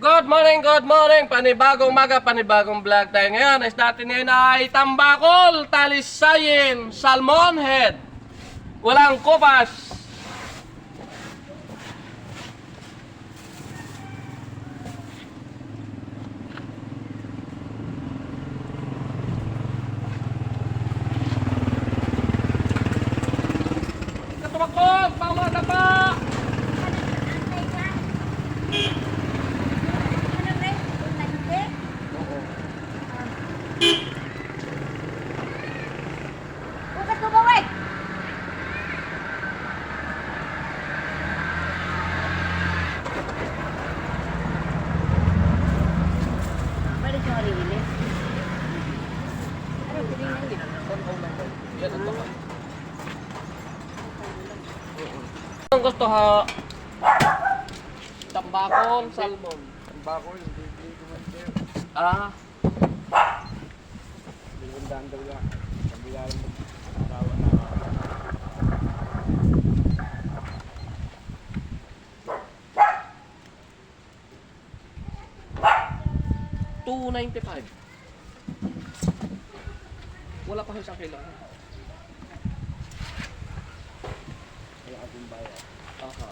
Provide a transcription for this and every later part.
Good morning. Panibagong umaga, panibagong vlog tayo ngayon. Is natin ngayon ay tambakol, talisayin, salmon head. Walang kupas. Katumakot, pamata pa. Ang gusto ha? Tambakol, salmon. Tambakol, hindi ko man sir. Ah, Bilundaan daw yan. Kabila lang mag-asawa na. $2.95. Wala pa sa kilo. Kaya ating bayan. Aha.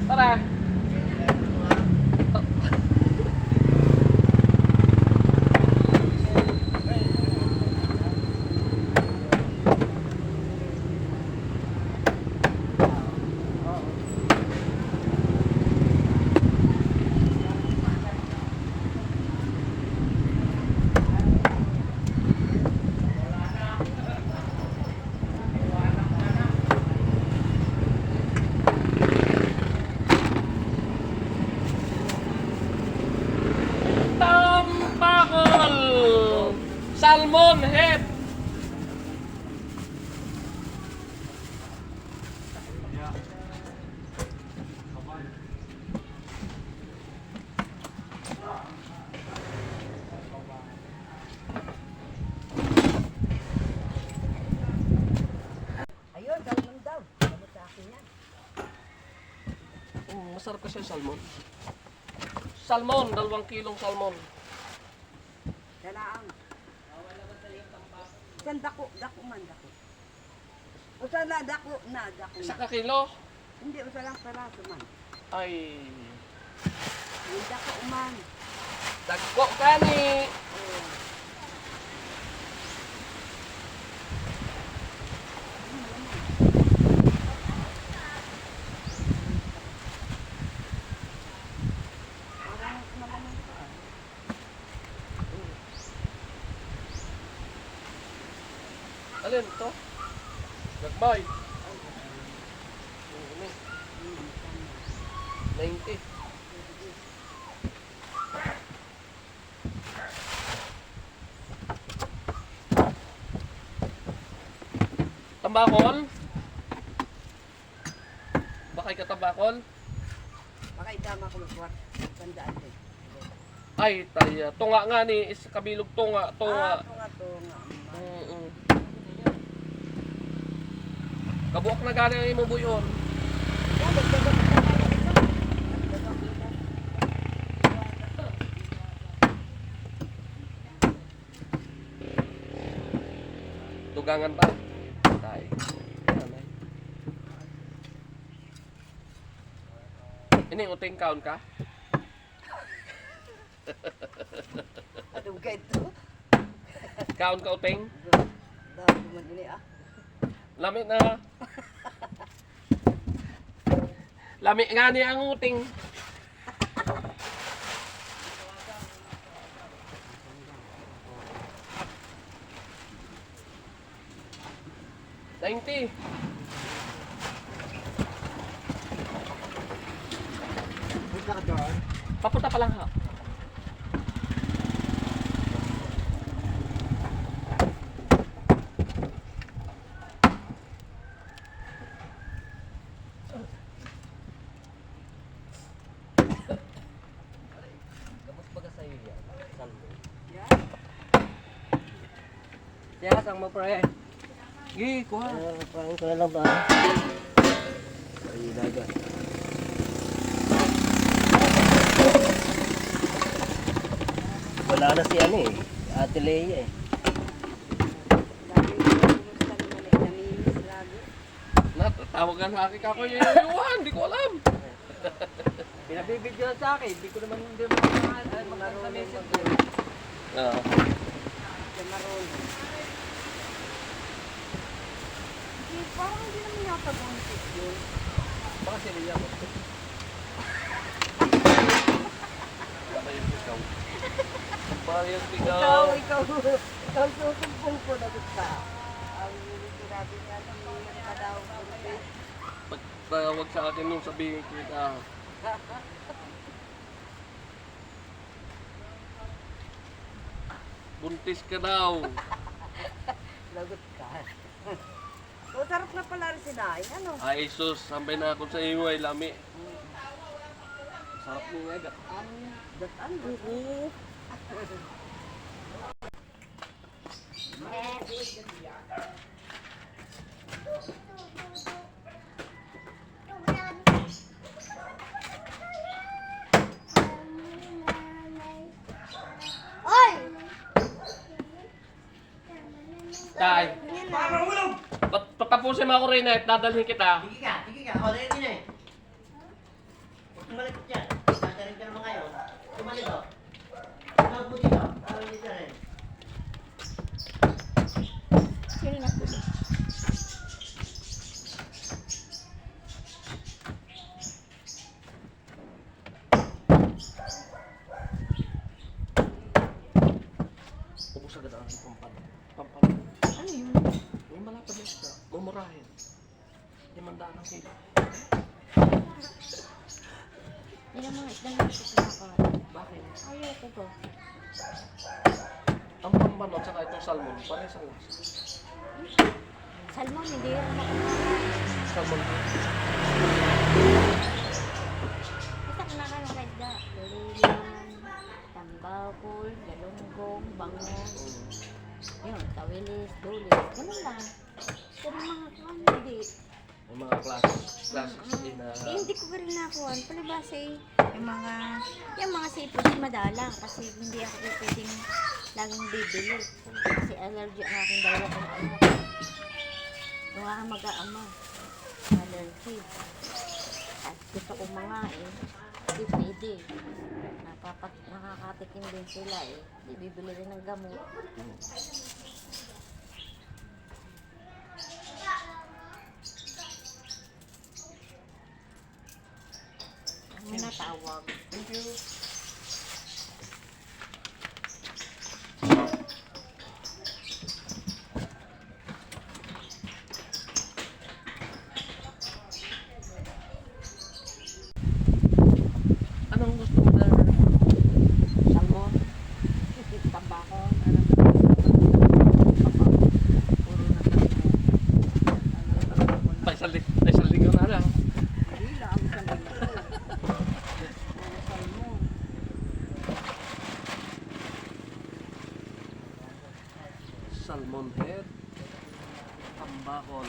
Tara. Tambakol, salmon head. Ayun, salmon daw. Sabi sa akin yan. Masarap kasi yung salmon. Salmon, 2 kilong salmon. Kailangan. Isang dako man, dako. Usa na, dako na. Isa ka kilo? Hindi, usa lang peraso man. Ay, Yung dako man. dagko ka ni. Oh. Parang malaman pa. Alin to? Gagmay. 90. Tambakol? Bakay ka tambakol? Baka idama ko lukwat. Tandaan din. Ay, taya. Tunga nga ni, is kabilog tunga. Ah, Tunga. tunga. Mm-mm. Kabuok na gani ang imong buyon. Tugangan ba? Tay. Anay. Ini uting kaon ka? Atong kaito. Kaon ka uting? Dahil man ini ah. Lami na. Lami nga niya ang uting. 90. Punta ka doon. Papunta pa lang ha. Kamus baga sa'yo yan, salmo. Yan. Kaya sang mo pre. Gi, kuha. Parang ko na lang ba? Ay, daga. Wala na si ano eh, Ate Leia eh. Lagi kumusta naman eh. Namimiss lagi. Tawagan sa akin kako yung yuhan, di ko alam. Pinabibidyo sa akin, hindi ko naman mga sa message ko. Oo. Siya marunong. Hindi, parang hindi naman yata buntis yun. Baka si Ria mo. Baka yung ikaw. Baka yung ikaw. Ikaw susumpong ko na gusto. Ang sinabi niya na may ka daw buntis. Pagtawag sa akin nung sabihin kita. Buntis ka daw. Lagot ka. So, sarap na pala rin sinain. Ano? Ay, sus, sambay na ako sa iyo ay lami. Sarap niya agad. Ang datan. Oo. Tay. Patapusin mo ako rin eh, dadalhin kita. Sige ka, o rin din eh. Huwag tumalikot yan, tatarin ka naman ngayon. Tumalikot. Tawag mo dito, parang dito rin. Ubus agad ang pampan. Ano yun? May malapad na siya. Mumurahin. 500 ang kilo. Yan ang mga isda na ito pinakain. Bakit? Ayaw ko to. Ang pambanot saka itong salmon, parehas ang lasa. Salmon, hindi yan makakain. Salmon. Basta kinakain ng isda. Liliman, tambakol, galunggong, bangon. Yun, tawilis, dulis. Ganun lang. Pero mga kuhan, hindi. May mga classes din na... Eh, hindi ko pa rin nakuhan. Palibasa eh, yung mga seafood madalang. Kasi hindi ako pwedeng laging bibili. Kasi allergy ang aking dalawa kong anak. Yung aking mag-aama. Allergy. At gusto ko mga hindi pwede. Nakakatikim din sila eh. Hindi bibili rin ng gamot. Ang natawag. Thank you. Anong gusto mo na? Salmon. Tambako. Puro na Ay, saling ko na lang. Hindi lang ang sabi ko. Ano salmon? Salmon head. Tambakol.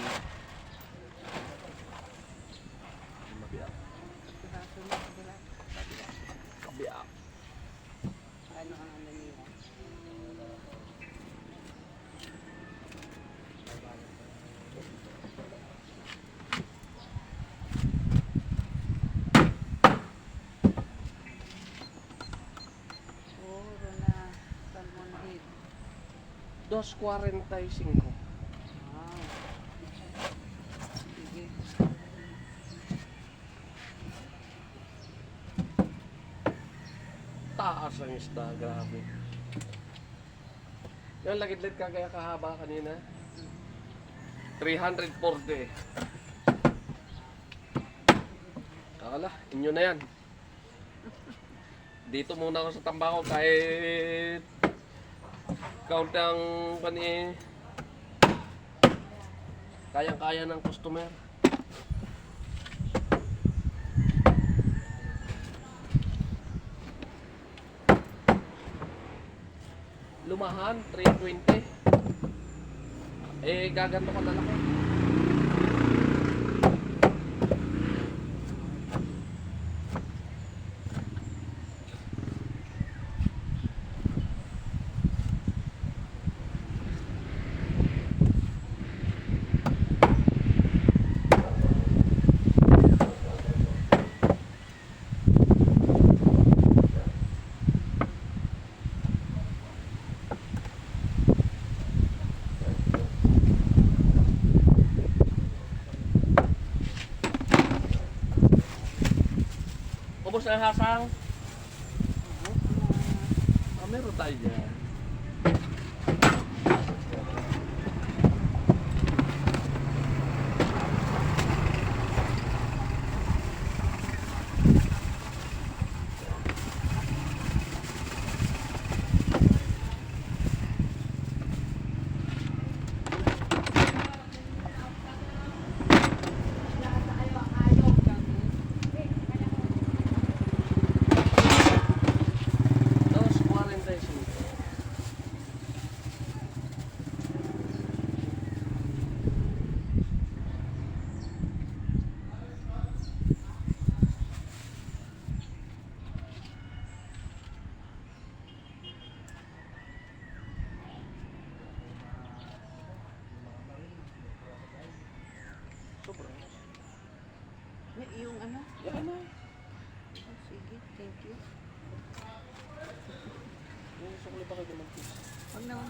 Mabiyak. Piraso na sila. Kabiyak. Ano ang ano nila? Puro na salmon head. 2.45. Wow. Sige. Taas ang isda, grabe. Yung lagid-lid ka kaya kahaba kanina. 340. Kala, inyo na yan. Dito muna ako sa tambako kahit kaunti ang kani kayang-kaya ng customer. Lumahan, 320. Eh, gaganto ka na lang. Ubos na ang hasang. Meron tayo dyan. Dos 45. Sobra. Yung ano? Yan na. Oh, sige, thank you. Yung sukli pa kayo naman. Huwag na.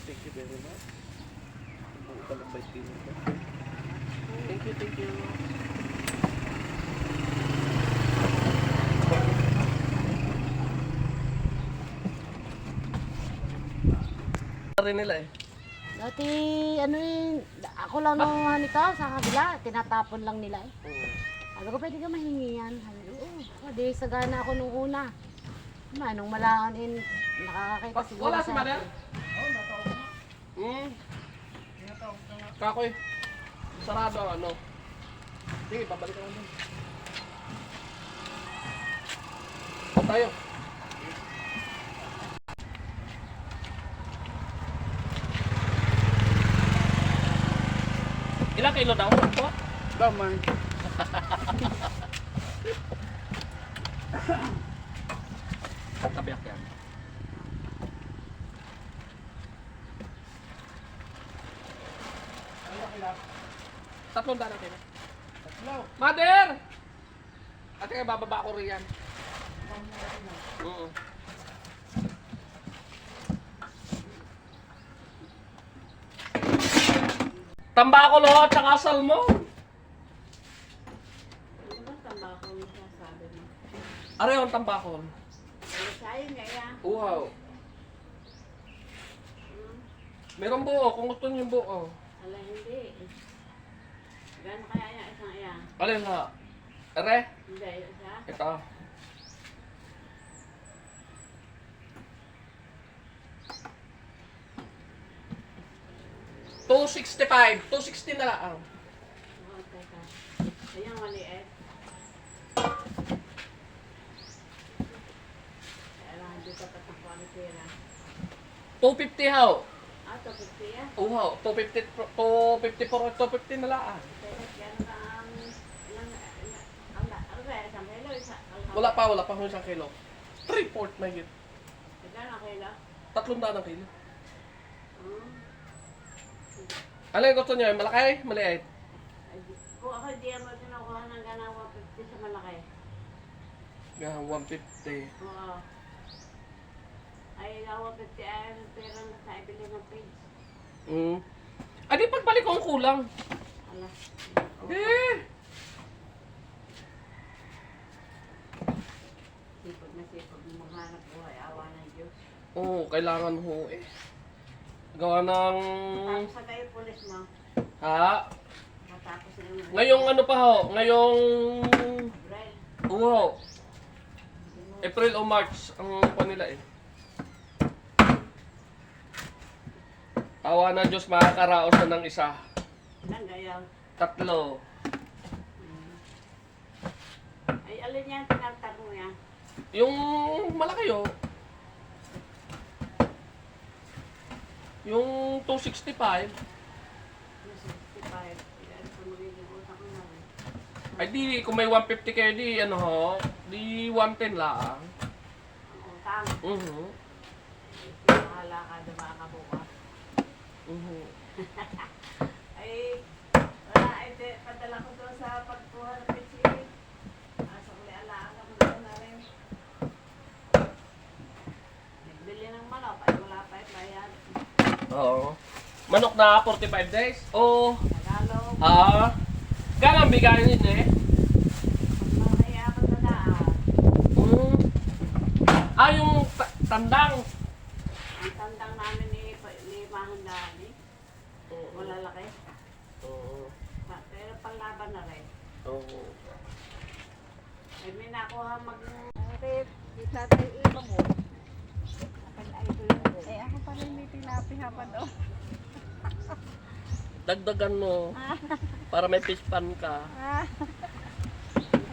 Thank you very much. Buo ka lang ba yung Thank you, thank you. Rin nila eh. Dati, ano ako lang naman nito sa kabila, tinatapon lang nila eh. Sabi ko, pwede ka mahingi yan. Sabi ko, oo, di sagana ako nung una. Manong malaon nakakakita siguro Wala si sa Mother? akin. Kakoy. Sarado ang ano. Sige, pabalik ka naman. Tayo. Ilang kilo daw? Po? Daman. Tabiak yan. Tatlong daan natin. Mother! Ate kayo, bababa ko riyan. Oo. Tambako lo at saka salmon. Ano ba tambako yung sasabi mo? Are yung tambakon. Ano sa'yo nga yan? Wow. Meron buo, kung gusto niyo yung buo. Ala, hindi. Gano'n kaya yung isang iya? Alin ha? Ere? Hindi, isa? Ito. $265. $260 na lang. Oo, teka. Ayan, maliit. Kaya hindi pa tatakwa ni Tira. $250 how? Ah, 250 yan? Wow, $250 $250 na lang. Teka, gano'n ka ang... Ano ba, isang kilo? Wala pa kung isang kilo. 3/4 na yun. Gano'n kilo? 300 ang kilo. Hmm. Ano yung gusto niyo? Malaki? Maliit? Kung ako hindi mo kinukuha ng gano'n 150 sa malaki. Yeah, 150. Oo. Ay, 150 ay pera na sa ibili ng page. Adi pagbalik ko ang kulang. Ala. Eh! Sipag na sipag mo maghanap buhay. Awa ng Diyos. Oo, kailangan ho eh. Gawa ng... Tapos sa kayo pulis mo. Ha? Matapos na yung Ngayong ano pa ho? Ngayong... April. Oo. April o March ang pa nila eh. Awa na Diyos, makakaraos na ng isa. Ilan kaya? 3. Ay, alin yan tinatanong niya? Yung malaki oh. Yung 265. 265. Yan, sa magiging utak ko na rin. Ay di, kung may 150 kayo di, ano ho, di 110 lang. Ang utang. Bahala ka na mga kabukas. Ay, wala. Ay, padala ko doon sa pagkuha ng pitching. Asa ko alaan ako doon na rin. Nagbili ng manok. Ay, wala pa bayan. Oo. Manok na 45 days? Oo. Tagalog. Ganang bigayan yun eh. Mamaya ako na daan. Yung tandang. Ang tandang namin ni Mahandaan eh. Wala laki. Oo. Pero panlaban na rin. Oo. Ay, may nakuha Rip, di tatay iba mo. Eh, ako pa rin may tinapi pa doon. Dagdagan mo. Para may fish pan ka.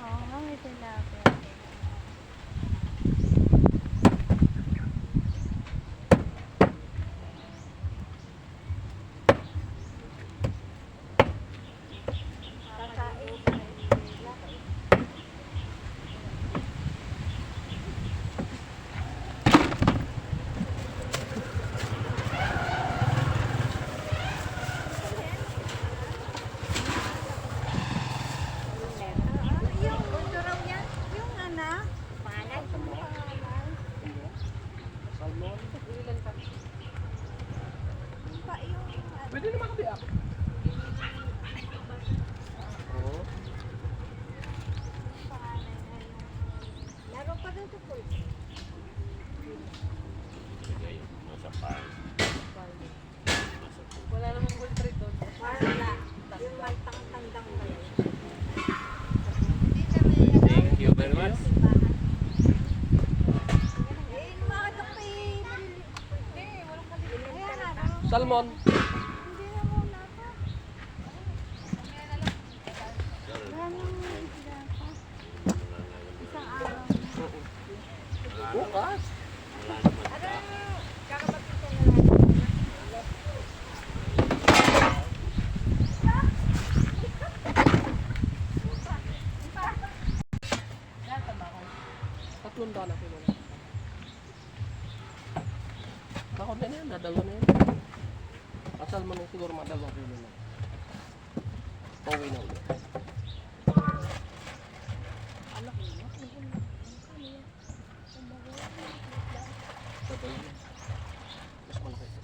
Oo nga, may tinapi. Yung undo raw yan, yung anak. Panay. Salmon. Pa yung Pwede naman kabiyak. Oo. panay na yung... Laro pa doon sa pool. Wala namang gold trade doon. Wala. Yung maltang-tandang ba yun? Thank you very much. Eh, bakit ako eh, maliliit? Walang maliliit. Ayan na. Salmon. Hindi na muna pa. Wala nang isda pa. Isang araw. Bukas. Kakapatid ko na lang. $3 na kilo na. Bakit na yan? Nadalo na yan. Asal mo na siguro madalo kilo na. Pauwi na ulit. Sabay na. Mas malaki ito.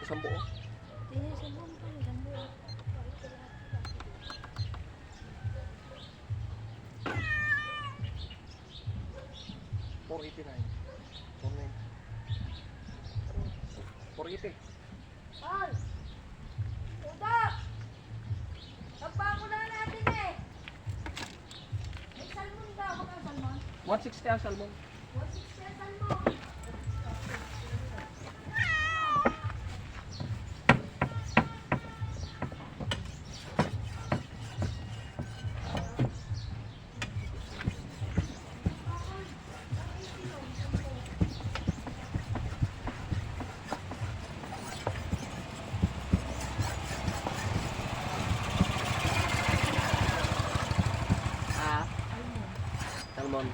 Isang buo. Hindi, sa buong pa. Isang buo. $4.89. $4.80. Paul! Uda! Nagbago na natin eh! May salmon daw. Baka salmon? 160 ang salmon. 160 ang salmon. Salmon.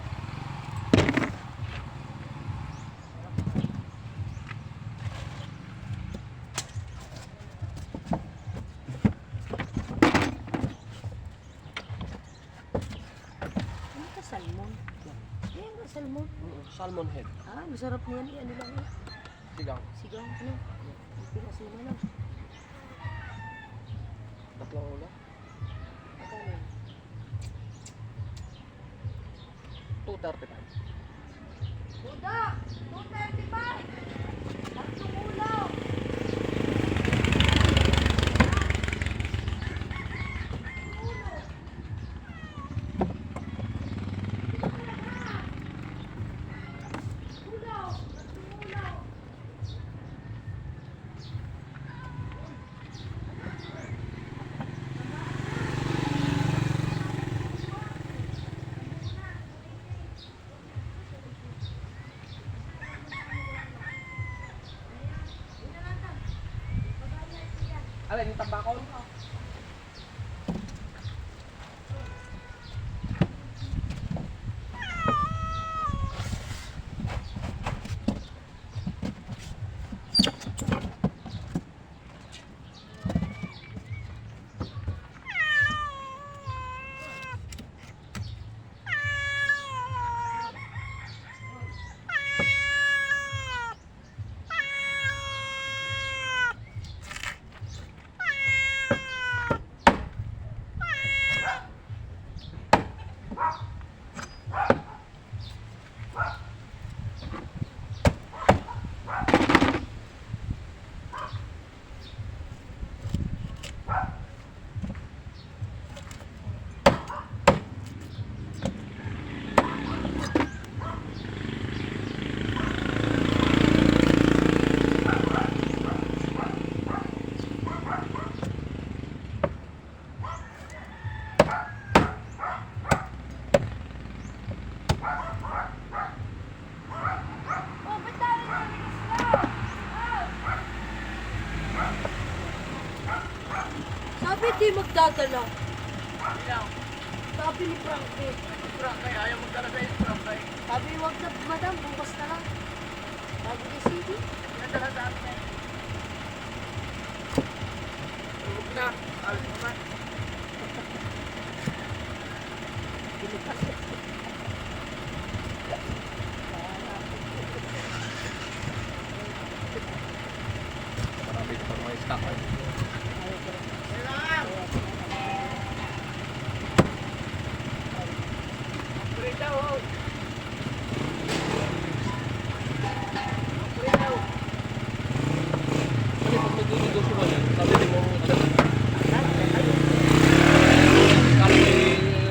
Ano ka salmon? Yan ka salmon. Salmon head. Masarap niyan. Ano lang yan? Sigang. Sigang. Ano? Pinas naman lang. Tatlong ulo. Magkano yan? $2.35. Uda! 235! Alin, yung tabakol? Sabi di magdadala. Ilang? Sabi ni Frankie. Frankie, ayaw magdala sa'yo, Frankie. Sabi wag na madam, bukas na lang. Sabi ni Sidi. Nadala sa amin. Huwag na. Alis mo na. Marami ka pang may stock. Ano pag nagdudugos mo yan? Sabi mo, kami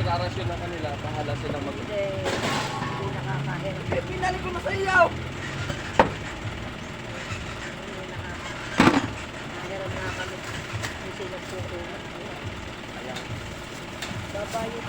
rarasyon na kanila, bahala sila mag... Hindi nakakain. Pinali ko na sa iyo! Meron na kami. Hindi sila tutulog. Ayan. Babayot.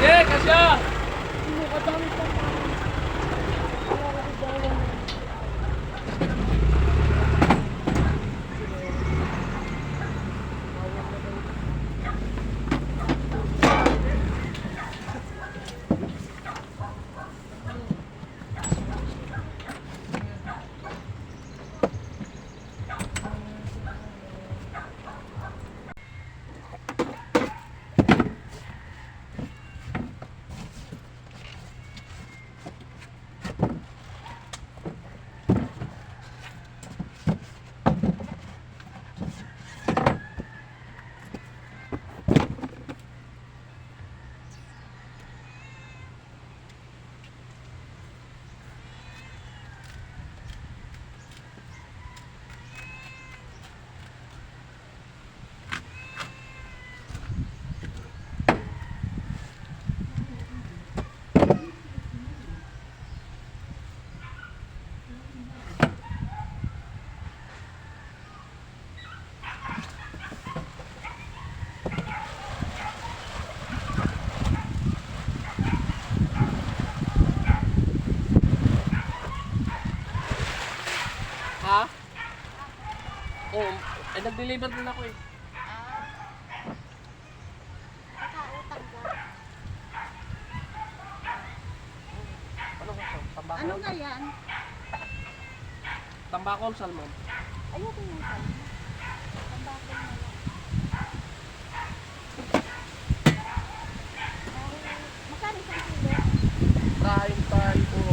Sige, kasya! Ha? Oo. Eh, nag-deliver din ako eh. Nakautang ka. Ano ba ito? Tambakol? Ano nga yan? Tambakol, salmon. Ayoko yung salmon. Tambakol na lang. Magkano isang kilo? Prime time po.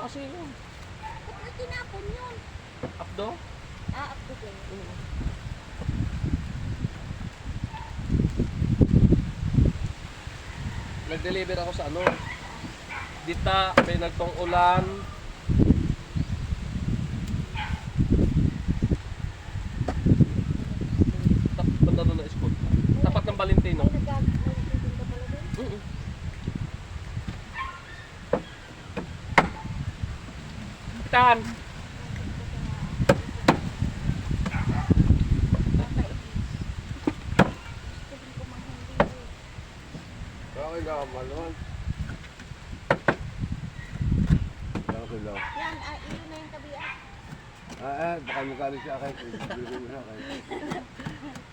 kasi yun. Ba't na tinapon yun? Abdo? Abdo ba yun? Nag-deliver ako sa ano. Dita, may nagtong ulan. Banda doon na school. Tapat ng Valentino. Ay, nagtitinda ka pala doon? Mm-mm. Tan. Okay lang, malon. Okay lang. Yan, yun na yung tabian. Baka magalit siya akin. Ibigay mo sa akin.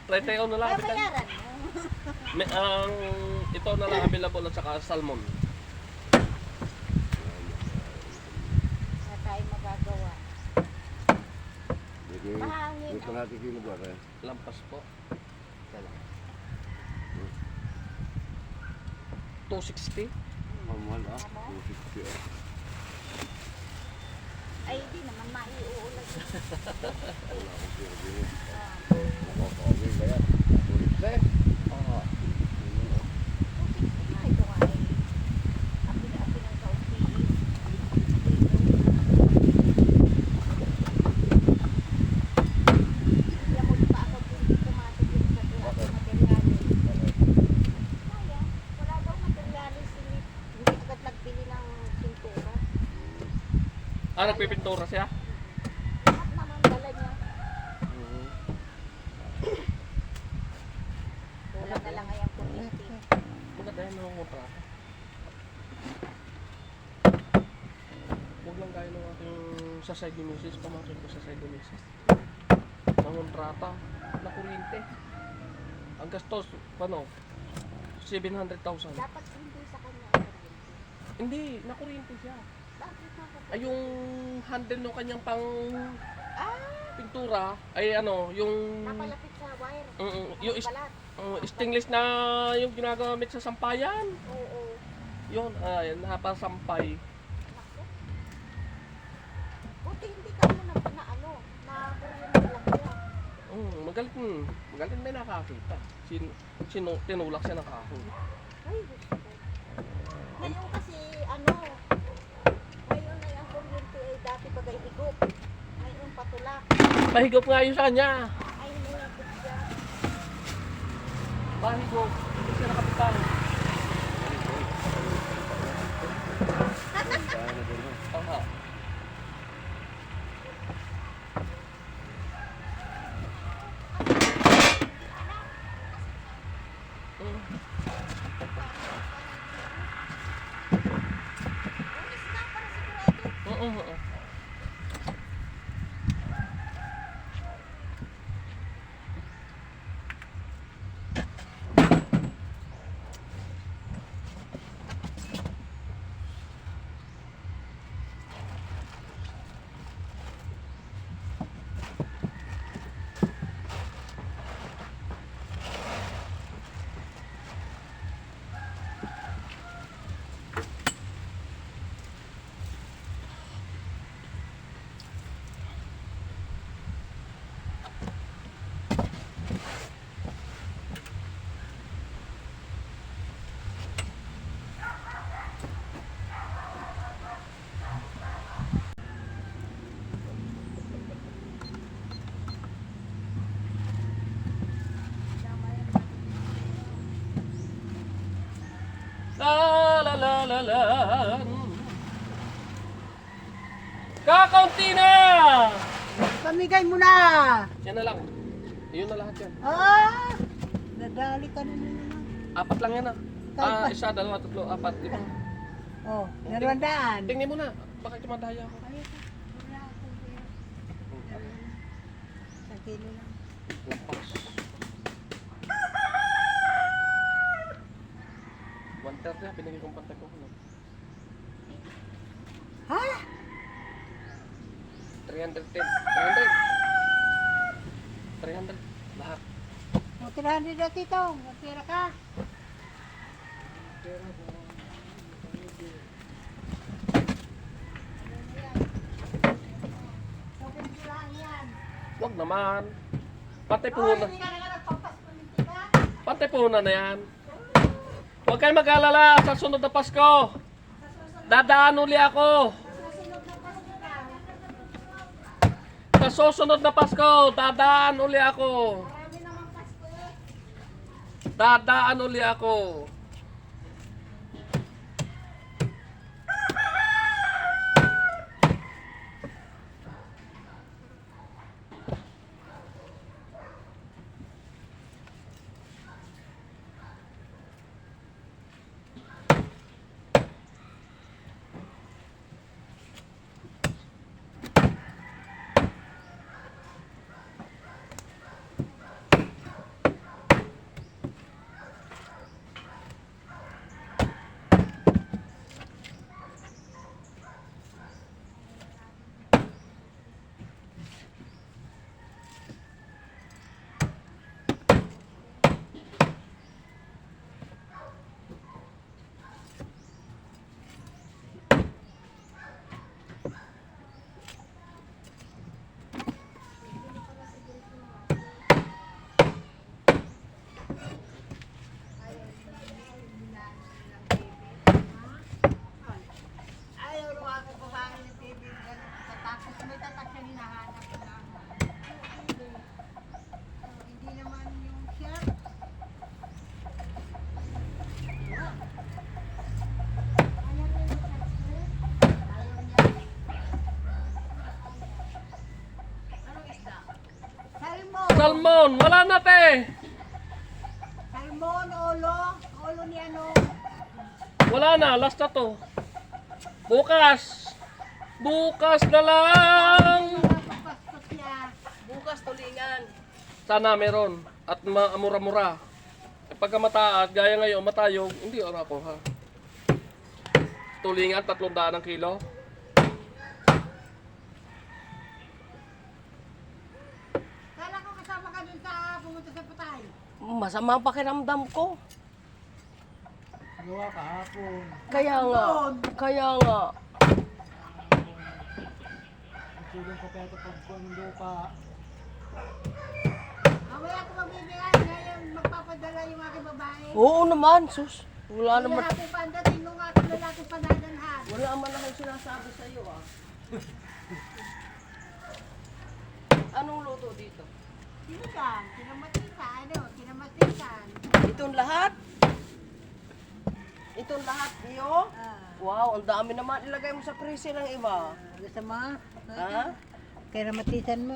Try tayo na lang. Babayaran mo. May, ito na lang available at saka salmon. Wala tayong magagawa. Bigay. Mahangin. Gusto natin kilo ba rin? Lampas po. 260. Mahal 260 ah. Ay, di naman maiuulag. Wala akong pira-pira. Nakakawin kaya. Ulit na eh. Oo. Ito nga ay api ng kauntiin. Yamot pa ako kung hindi pumasok yun sa materialis. Kaya, wala daw materialis. Hindi agad nagbili ng pintura. Nagpipintura siya? Lahat naman dala niya. Kulang na lang ngayang kuryente. Maganda yan ng kontrata. Huwag lang gaya ng ating sa side ni Mrs. Pamakin ko sa side ni Mrs. Ng kontrata na kuryente. Ang gastos, paano? 700,000. Dapat hindi sa kanya ang kuryente. Hindi, na kuryente siya. Bakit nakapagod? Ay, yung handle no kanyang pang Ah! pintura, ay ano, yung Napalapit sa wire. yung Balat. stainless na yung ginagamit sa sampayan. Oo. Yun, ay, napasampay. Naku. Buti hindi ka mo na ano, na kuryente lang yan. Magaling may nakakita. Tinulak siya ng kahoy. Ay, gusto ko. Ngayon kasi, ngayon ay ang kuryente ay dati bagay higop. Ngayon patulak. Mahigop nga yun sa kanya. Ay, nilagod siya. Mahigop. Hindi siya nakapitan. Kaya na din eh. Aha. Unis na para sigurado. Oo. La la la la la. Kakaunti na! Pamigay mo na! Yan na lang. Yun na lahat yan. Ah! Nadali ka na naman. 4 lang yan ah. Isa, 2, 3, 4, 5. Oh, 200. Tingnan mo na. Baka tumadaya ako. Ay, wala akong pera. Isang kilo lang. Lampas. 130 ah, binigay kong pantay ko. Ha? 310. 300. Lahat. O, 300 na tito. May pera ka. naman. Pantay puhunan. Hindi ka na nagpapasko ng tika. Pantay puhunan na yan. Huwag kayo mag-alala sa sunod na Pasko. Dadaan uli ako. Sa susunod na Pasko, dadaan uli ako. Marami naman Pasko eh. Dadaan uli ako. Ayaw ro ako kumain ng TV. Tapos may tatak siya hinahanap ko na. Hindi naman yung siya. Ayaw niya yung Pasko. Ayaw niya. Anong isda? Salmon. Salmon, wala na te. Salmon, olo. Olo ni ano. Wala na, last na to. Bukas. Bukas na lang. Pasko siya. Bukas tulingan. Sana meron. At mura-mura. E pagka mataas, gaya ngayon, matayog, hindi ako ha. Tulingan, 300 ang kilo. Kala ko kasama ka dun sa pumunta sa patay. Masama ang pakiramdam ko. Gawa kahapon. Kaya nga. Kaya nga. Tulong ko kaya kapag kung lupa. Mamaya ko magbibigay ngayon magpapadala yung aking babae. Oo naman, sus. Wala Hindi naman. natin pandating nung aking lalaki panadanhan. Wala naman akong sinasabi sa iyo ah. Anong luto dito? Sinigang, kinamatisan, kinamatisan. Itong lahat? Itong lahat niyo? Wow, ang dami naman. Ilagay mo sa freezer ng iba. Gusto mo? Ha? Kinamatisan mo.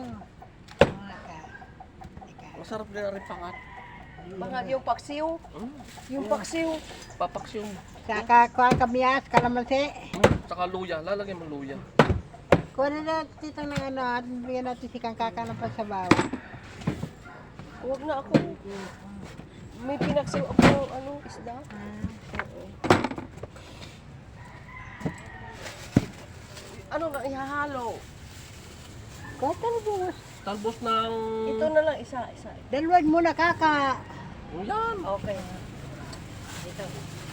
Masarap din na rin pangat. Mga yung paksiw. Yung paksiw. Papaksyo mo. Kakakuha kamiyas, kalamansi. Saka luya, lalagyan mo luya. Kuha na natin ng ano, at bigyan natin si Kangkaka ng pasabaw. Huwag na ako. May pinaksiw ako ano, isda. Oo. Ano nga ihahalo? Kuha talbos. Talbos ng... Ito na lang isa. Dalawag muna kaka. Yan. Okay.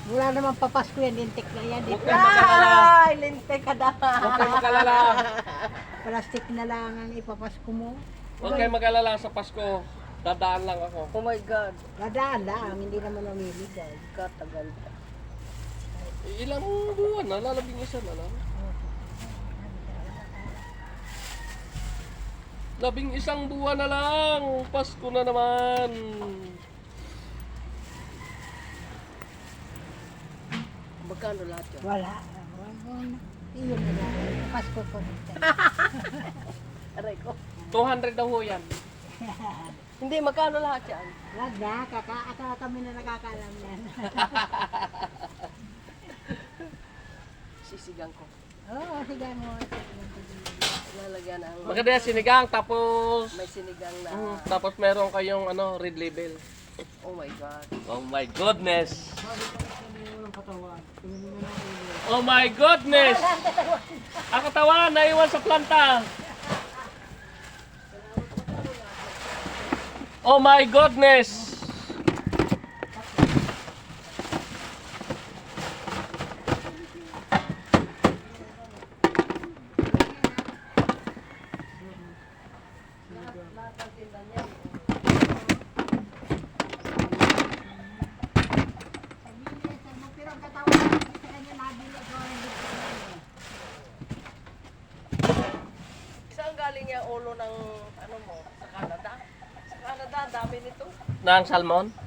Wala naman papasko yan, lintik na yan. Huwag kayong mag-alala. Ay, linte ka na. Huwag kayong mag-alala. Plastic na lang ang ipapasko mo. Huwag kayong mag-alala sa Pasko. Dadaan lang ako. Oh my God. Dadaan lang, hindi naman mamimigay. Katagal. Ilang buwan na, lalabing isa na lang. 11 buwan na lang. Pasko na naman. Magkano lahat yun? Wala. Iyon na lang. Pasko ko nito. Aray ko. 200 daw ho yan. Hindi, magkano lahat yan? Wag na, akala kami na nakakalam yan. Sisigang ko. Oo, sige mo. Lalagyan ang Maganda yan, sinigang, tapos... may sinigang na. tapos meron kayong red label. Oh my God. Oh my goodness! Oh my goodness! Ang katawan, naiwan sa planta. Oh my goodness! Ng salmon?